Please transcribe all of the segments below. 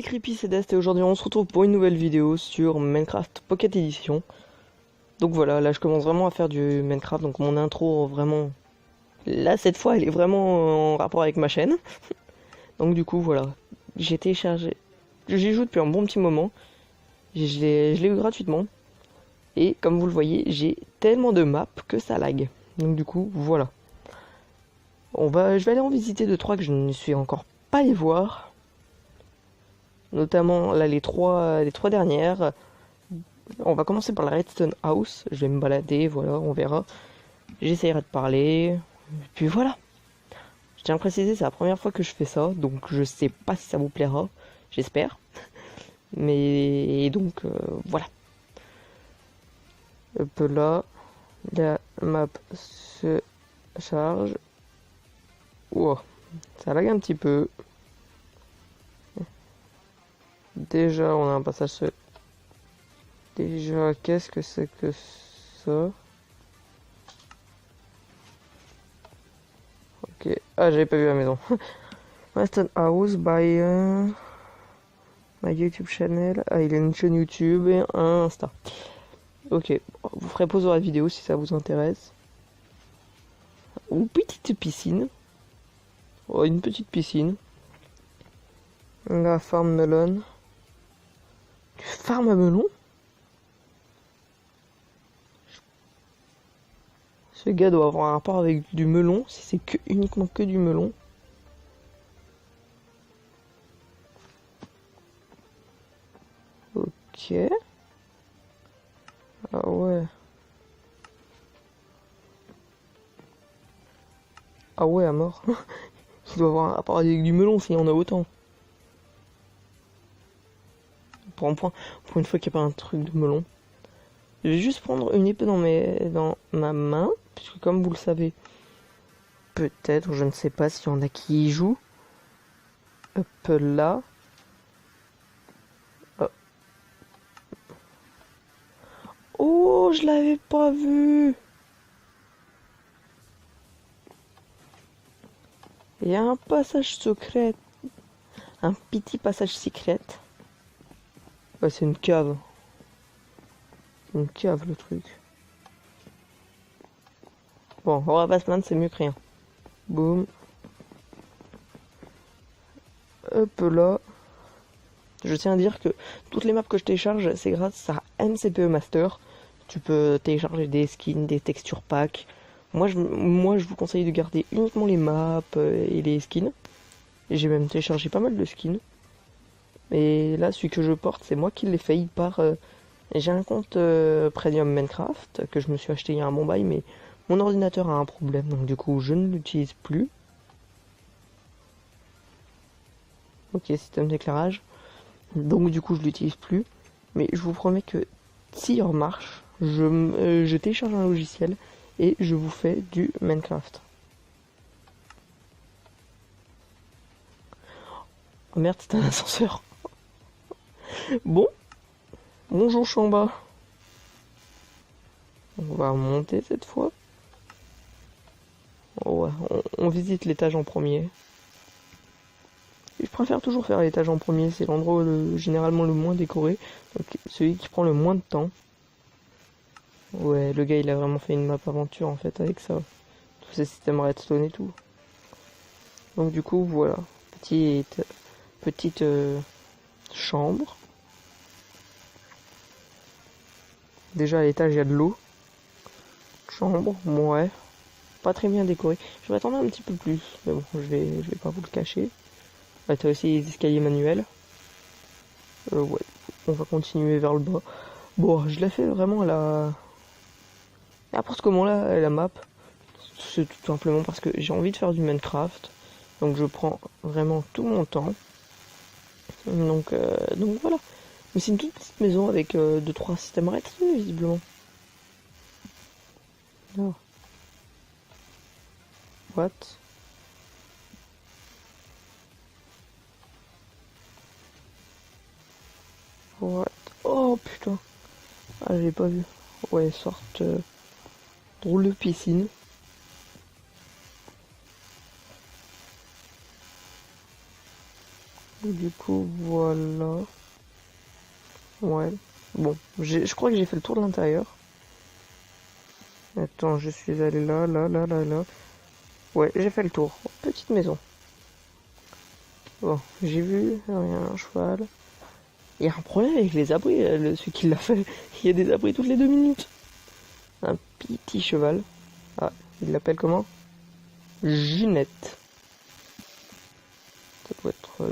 Creepy, c'est Dest et aujourd'hui on se retrouve pour une nouvelle vidéo sur Minecraft Pocket Edition. Donc voilà, là je commence vraiment à faire du Minecraft, donc mon intro vraiment... Là cette fois elle est vraiment en rapport avec ma chaîne. Donc du coup voilà, j'ai téléchargé... J'y joue depuis un bon petit moment, je l'ai eu gratuitement. Et comme vous le voyez, j'ai tellement de maps que ça lag. Donc du coup voilà. Je vais aller en visiter 2-3 que je ne suis encore pas allé voir. Notamment là les trois dernières. On va commencer par la Redstone House. Je vais me balader, voilà, on verra. J'essaierai de parler. Et puis voilà. Je tiens à préciser, c'est la première fois que je fais ça, donc je sais pas si ça vous plaira. J'espère. Mais donc voilà. Hop là, la map se charge. Wow, ça lag un petit peu. Déjà, on a un passage. Déjà, qu'est-ce que c'est que ça? Ok. Ah, j'avais pas vu la maison. Weston House by my YouTube channel. Ah, il a une chaîne YouTube et un Insta. Ok. Vous ferez pause à la vidéo si ça vous intéresse. Ou petite piscine. Oh, une petite piscine. La farm melon. Tu farmes à melon? Ce gars doit avoir un rapport avec du melon, si c'est uniquement que du melon. Ok. Ah ouais. Ah ouais, à mort. Il doit avoir un rapport avec du melon s'il y en a autant. Pour une fois qu'il n'y a pas un truc de melon. Je vais juste prendre une épée dans ma main, puisque comme vous le savez, peut-être, je ne sais pas s'il y en a qui y jouent. Hop là. Oh, oh, je l'avais pas vu. Il y a un passage secret. Un petit passage secret. Ouais, c'est une cave. C'est une cave le truc. Bon, on va pas se plaindre, c'est mieux que rien. Boum. Hop là. Je tiens à dire que toutes les maps que je télécharge, c'est grâce à MCPE Master. Tu peux télécharger des skins, des textures packs. Moi, je vous conseille de garder uniquement les maps et les skins. Et j'ai même téléchargé pas mal de skins. Et là, celui que je porte, c'est moi qui l'ai fait par... j'ai un compte Premium Minecraft que je me suis acheté il y a un bon bail, mais mon ordinateur a un problème, donc du coup, je ne l'utilise plus. Ok, système d'éclairage. Donc du coup, je l'utilise plus. Mais je vous promets que s'il en marche, je télécharge un logiciel et je vous fais du Minecraft. Oh merde, c'est un ascenseur. Bon, bonjour, je suis en bas. On va monter cette fois. Oh ouais, on visite l'étage en premier. Je préfère toujours faire l'étage en premier, c'est l'endroit généralement le moins décoré, donc celui qui prend le moins de temps. Ouais, le gars il a vraiment fait une map aventure en fait avec ça. Tous ces systèmes redstone et tout. Donc du coup voilà, petite chambre. Déjà à l'étage il y a de l'eau. Chambre, ouais. Pas très bien décoré. Je vais attendre un petit peu plus, mais bon, je vais pas vous le cacher. Là t'as aussi les escaliers manuels. Ouais, on va continuer vers le bas. Bon, je l'ai fait vraiment à n'importe comment là, la map. C'est tout simplement parce que j'ai envie de faire du Minecraft. Donc je prends vraiment tout mon temps. Donc voilà. Mais c'est une toute petite maison avec 2-3 systèmes redstone visiblement. Oh. What? What? Oh putain. Ah j'ai pas vu. Ouais, sorte drôle de piscine. Du coup, voilà. Ouais. Bon, je crois que j'ai fait le tour de l'intérieur. Attends, je suis allé là, là, là, là, là. Ouais, j'ai fait le tour. Petite maison. Bon, j'ai vu, il y a un cheval. Il y a un problème avec les abris, celui qui l'a fait. Il y a des abris toutes les 2 minutes. Un petit cheval. Ah, il l'appelle comment? Ginette. Ça doit être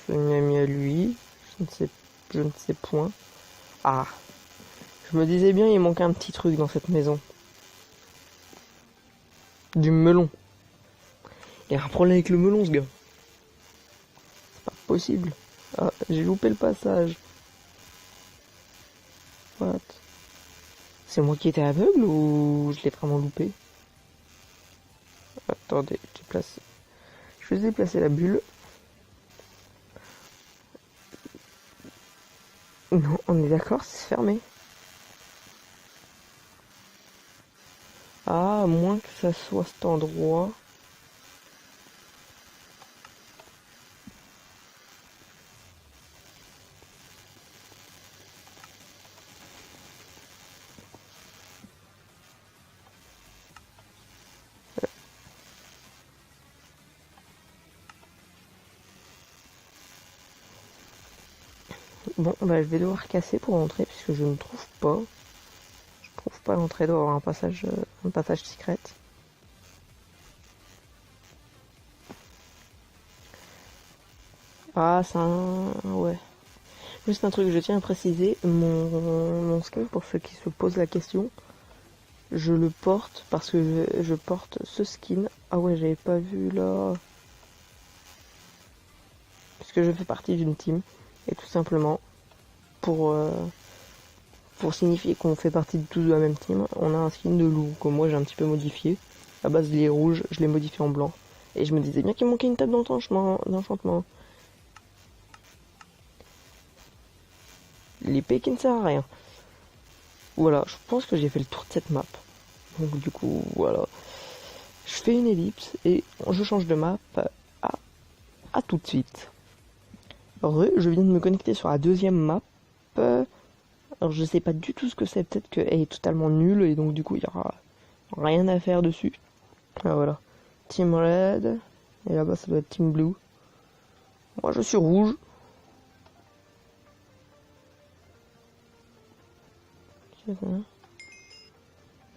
une amie à lui. Je ne sais point. Ah, je me disais bien, il manquait un petit truc dans cette maison. Du melon. Il y a un problème avec le melon, ce gars. C'est pas possible. Ah, j'ai loupé le passage. What? C'est moi qui étais aveugle ou je l'ai vraiment loupé? Attendez, je vais déplacer la bulle. Non, on est d'accord, c'est fermé. Ah, à moins que ça soit cet endroit. Bon, bah je vais devoir casser pour entrer puisque je ne trouve pas. Je trouve pas l'entrée, doit avoir un passage secret. Ah, c'est un... ouais. Juste un truc, je tiens à préciser, mon skin, pour ceux qui se posent la question, je le porte parce que je porte ce skin. Ah ouais, j'avais pas vu là. Parce que je fais partie d'une team. Et tout simplement, pour, euh, pour signifier qu'on fait partie de tous de la même team, on a un skin de loup que moi j'ai un petit peu modifié. À base il est rouge, je l'ai modifié en blanc. Et je me disais bien qu'il manquait une table d'enchantement. L'épée qui ne sert à rien. Voilà, je pense que j'ai fait le tour de cette map. Donc du coup, voilà. Je fais une ellipse et je change de map. À, à tout de suite. Je viens de me connecter sur la deuxième map. Alors je sais pas du tout ce que c'est, peut-être qu'elle est totalement nulle et donc du coup il y aura rien à faire dessus. Ah, voilà. Team Red. Et là-bas ça doit être Team Blue. Moi je suis rouge.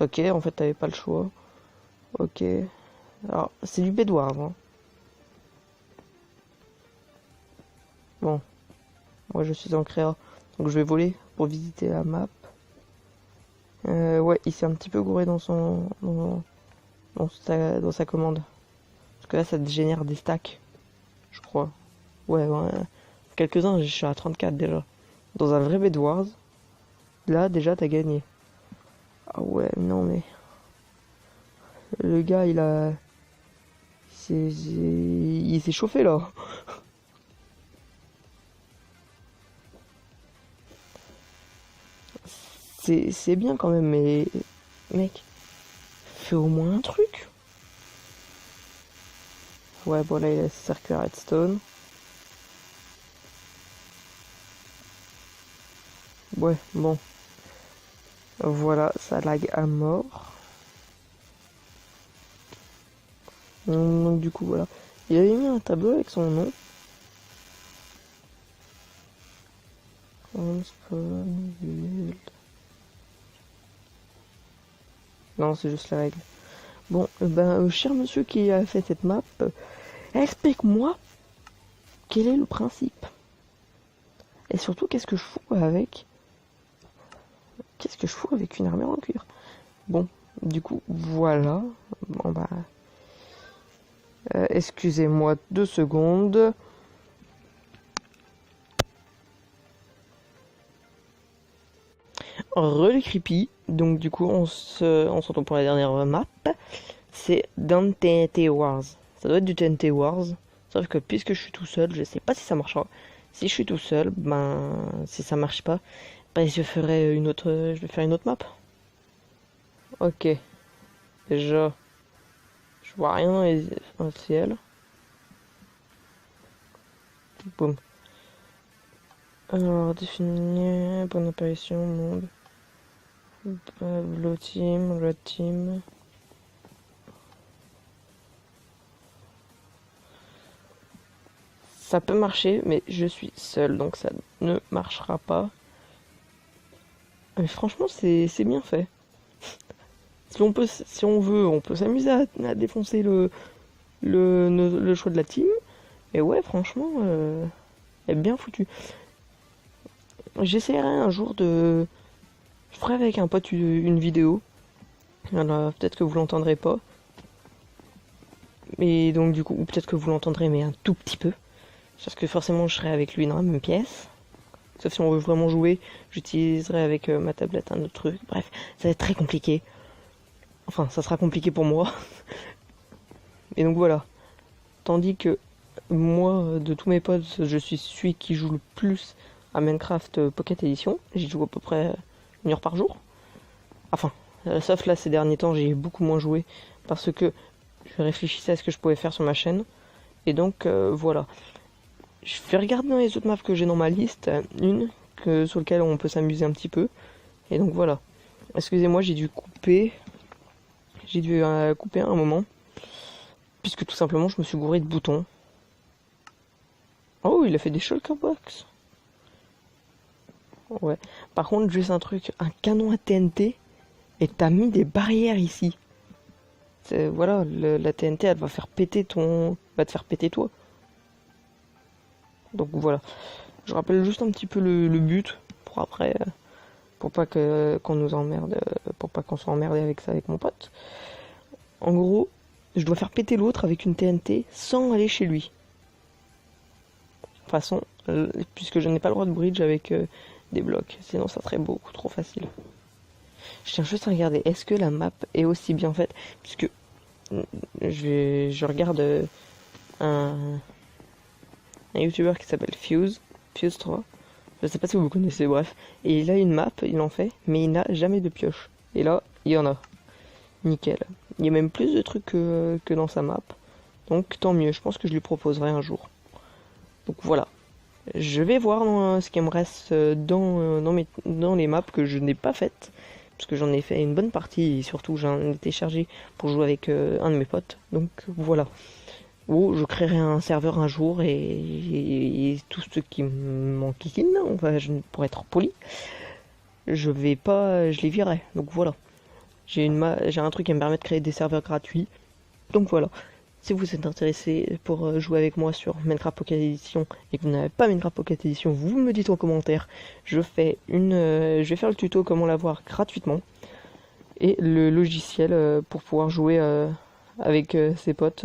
Ok, en fait t'avais pas le choix. Ok. Alors c'est du Bedwars. Hein. Bon. Moi je suis en créa. Donc je vais voler pour visiter la map. Ouais, il s'est un petit peu gouré dans sa commande. Parce que là ça te génère des stacks. Je crois. Ouais. Quelques-uns, je suis à 34 déjà. Dans un vrai Bedwars, là déjà t'as gagné. Ah ouais, non mais. Le gars il s'est chauffé là. C'est bien quand même, mais. Mec, fais au moins un truc. Ouais, bon là il a circuit redstone. Ouais, bon. Voilà, ça lag à mort. Donc du coup voilà. Il avait mis un tableau avec son nom. Non, c'est juste la règle. Bon, cher monsieur qui a fait cette map, explique-moi quel est le principe. Et surtout, qu'est-ce que je fous avec une armure en cuir? Bon, du coup, voilà. Bon bah, excusez-moi 2 secondes. Re creepy. Donc du coup, on se retrouve pour la dernière map. C'est dans TNT Wars. Ça doit être du TNT Wars. Sauf que puisque je suis tout seul, je sais pas si ça marchera. Si je suis tout seul, si ça marche pas, je vais faire une autre map. Ok. Déjà, je vois rien dans le ciel. Boum. Alors, définir, bonne apparition, monde. Blue team, red team. Ça peut marcher, mais je suis seul, donc ça ne marchera pas. Mais franchement, c'est bien fait. Si on veut, on peut s'amuser à défoncer le choix de la team. Et ouais, franchement, elle est bien foutue. J'essaierai un jour de... Je ferai avec un pote une vidéo. Alors, peut-être que vous l'entendrez pas. Mais donc du coup, ou peut-être que vous l'entendrez, mais un tout petit peu. Parce que forcément, je serai avec lui dans la même pièce. Sauf si on veut vraiment jouer, j'utiliserai avec ma tablette un autre truc. Bref, ça va être très compliqué. Enfin, ça sera compliqué pour moi. Et donc voilà. Tandis que moi, de tous mes potes, je suis celui qui joue le plus à Minecraft Pocket Edition. J'y joue à peu près 1 heure par jour. Enfin, sauf là ces derniers temps, j'ai beaucoup moins joué parce que je réfléchissais à ce que je pouvais faire sur ma chaîne. Et donc voilà. Je vais regarder dans les autres maps que j'ai dans ma liste, sur laquelle on peut s'amuser un petit peu. Et donc voilà. Excusez-moi, j'ai dû couper. J'ai dû couper un moment. Puisque tout simplement, je me suis gouré de boutons. Oh, il a fait des shulker box. Ouais. Par contre, juste un truc, un canon à TNT. Et t'as mis des barrières ici. Voilà, la TNT, elle va faire péter va te faire péter toi. Donc voilà. Je rappelle juste un petit peu le but pour après, pour pas qu'on nous emmerde, pour pas qu'on soit emmerdé avec ça avec mon pote. En gros, je dois faire péter l'autre avec une TNT sans aller chez lui. De toute façon, puisque je n'ai pas le droit de bridge avec des blocs, sinon ça serait beaucoup trop facile. Je tiens juste à regarder, est-ce que la map est aussi bien faite, puisque je regarde un youtubeur qui s'appelle Fuse 3. Je sais pas si vous le connaissez, bref. Et il a une map, il en fait, mais il n'a jamais de pioche. Et là, il y en a. Nickel. Il y a même plus de trucs que dans sa map. Donc tant mieux, je pense que je lui proposerai un jour. Donc voilà. Je vais voir ce qui me reste dans les maps que je n'ai pas faites. Parce que j'en ai fait une bonne partie et surtout j'en ai téléchargé pour jouer avec un de mes potes. Donc voilà. Ou je créerai un serveur un jour et tout ce qui m'enquiquine, pour être poli, je les virerai. Donc voilà. J'ai un truc qui me permet de créer des serveurs gratuits. Donc voilà. Si vous êtes intéressé pour jouer avec moi sur Minecraft Pocket Edition et que vous n'avez pas Minecraft Pocket Edition, vous me dites en commentaire. Je vais faire le tuto comment l'avoir gratuitement et le logiciel pour pouvoir jouer avec ses potes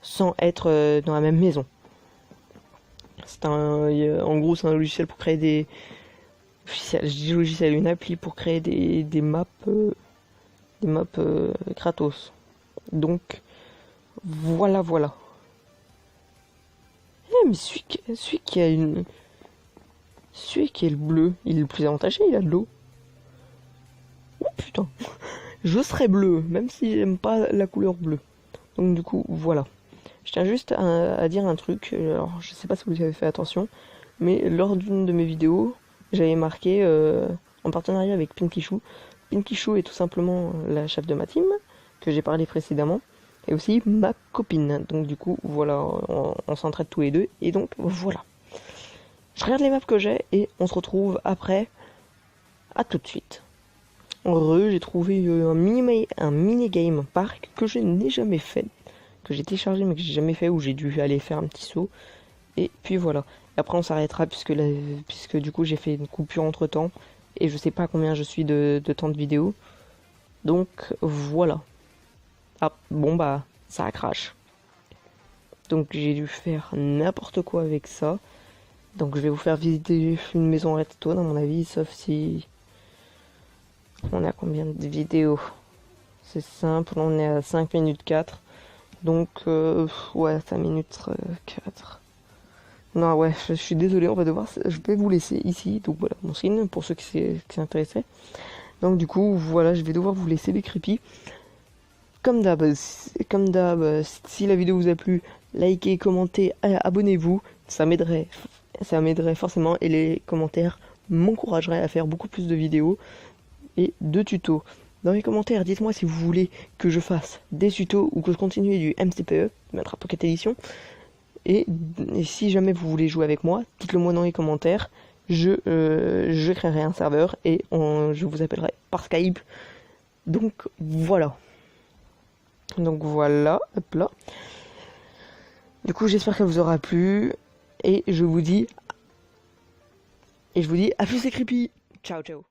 sans être dans la même maison. En gros, c'est un logiciel pour créer des... Je dis logiciel, une appli pour créer des maps Kratos. Donc, voilà. Mais celui qui a celui qui est le bleu, il est le plus avantagé, il a de l'eau. Oh putain. Je serais bleu, même si j'aime pas la couleur bleue. Donc du coup, voilà. Je tiens juste à dire un truc, alors je sais pas si vous avez fait attention, mais lors d'une de mes vidéos, j'avais marqué en partenariat avec Pinky Chou. Pinky Chou est tout simplement la chef de ma team, que j'ai parlé précédemment, et aussi ma copine. Donc du coup, voilà, on s'entraide tous les deux, et donc voilà. Je regarde les maps que j'ai, et on se retrouve après. À tout de suite. J'ai trouvé un mini-game parc que je n'ai jamais fait, que j'ai téléchargé mais que j'ai jamais fait, où j'ai dû aller faire un petit saut. Et puis voilà. Et après on s'arrêtera puisque du coup j'ai fait une coupure entre temps. Et je sais pas combien je suis de temps de vidéo. Donc voilà. Ah bon bah ça a crash. Donc j'ai dû faire n'importe quoi avec ça. Donc je vais vous faire visiter une maison redstone à mon avis, sauf si... On a combien de vidéos? C'est simple, on est à 5 minutes 4. Donc, ouais, 5 minutes 4. Non, ouais, je suis désolé, je vais vous laisser ici. Donc voilà, mon skin, pour ceux qui s'intéressaient. Donc du coup, voilà, je vais devoir vous laisser les creepy. Comme d'hab, si la vidéo vous a plu, likez, commentez, abonnez-vous, ça m'aiderait forcément, et les commentaires m'encourageraient à faire beaucoup plus de vidéos et de tutos. Dans les commentaires, dites-moi si vous voulez que je fasse des tutos ou que je continue du MCPE, Minecraft Pocket Edition. Et si jamais vous voulez jouer avec moi, dites-le moi dans les commentaires. Je créerai un serveur et je vous appellerai par Skype. Donc voilà. Hop là. Du coup, j'espère qu'elle vous aura plu. Et je vous dis à plus les creepy. Ciao ciao.